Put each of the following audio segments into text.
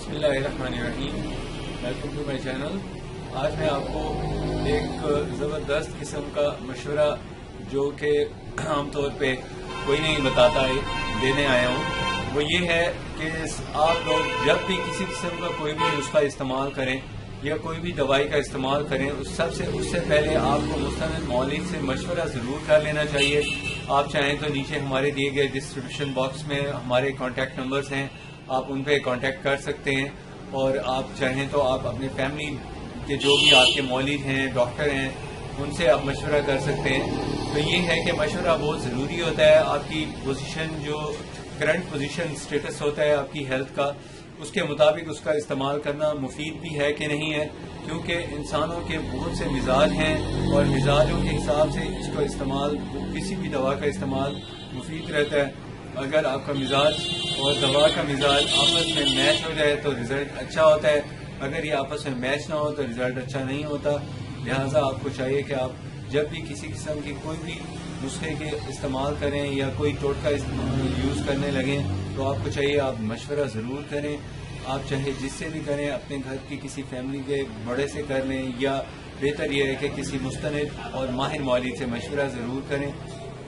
बिस्मिल्लाहिर्रहमानिर्रहीम। Welcome to my channel. आज मैं आपको एक ज़बरदस्त किस्म का मशवरा जो कि आमतौर पे कोई नहीं बताता है देने आया हूँ। वो ये है कि आप लोग जब भी किसी किस्म का कोई भी नुस्खा इस्तेमाल करें या कोई भी दवाई का इस्तेमाल करें उससे पहले आपको मुस्तनिद मौलिक से मशवरा ज़रूर कर लेना चाहिए। आप चाहें तो नीचे हमारे दिए गए डिस्क्रिप्शन बॉक्स में हमारे कॉन्टैक्ट नंबर्स हैं, आप उन पर कॉन्टैक्ट कर सकते हैं। और आप चाहें तो आप अपने फैमिली के जो भी आपके मौलिद हैं, डॉक्टर हैं, उनसे आप मशवरा कर सकते हैं। तो ये है कि मशवरा बहुत ज़रूरी होता है। आपकी पोजीशन जो करंट पोजीशन स्टेटस होता है आपकी हेल्थ का, उसके मुताबिक उसका इस्तेमाल करना मुफीद भी है कि नहीं है, क्योंकि इंसानों के बहुत से मिजाज हैं और मिजाजों के हिसाब से इसको इस्तेमाल, किसी भी दवा का इस्तेमाल मुफीद रहता है। अगर आपका मिजाज और दवा का मिजाज आपस में मैच हो जाए तो रिजल्ट अच्छा होता है, अगर ये आपस में मैच ना हो तो रिजल्ट अच्छा नहीं होता। लिहाजा आपको चाहिए कि आप जब भी किसी किस्म की कोई भी नुस्खे के इस्तेमाल करें या कोई टोटका यूज़ करने लगें तो आपको चाहिए आप मशवरा ज़रूर करें। आप चाहे जिससे भी करें, अपने घर की किसी फैमिली के बड़े से कर लें, या बेहतर यह है कि किसी मुस्तनिद और माहिर मौलिद से मशवरा ज़रूर करें।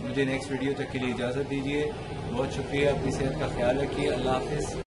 मुझे नेक्स्ट वीडियो तक के लिए इजाज़त दीजिए। बहुत शुक्रिया। अपनी सेहत का ख्याल रखिए। अल्लाह हाफ़िज़।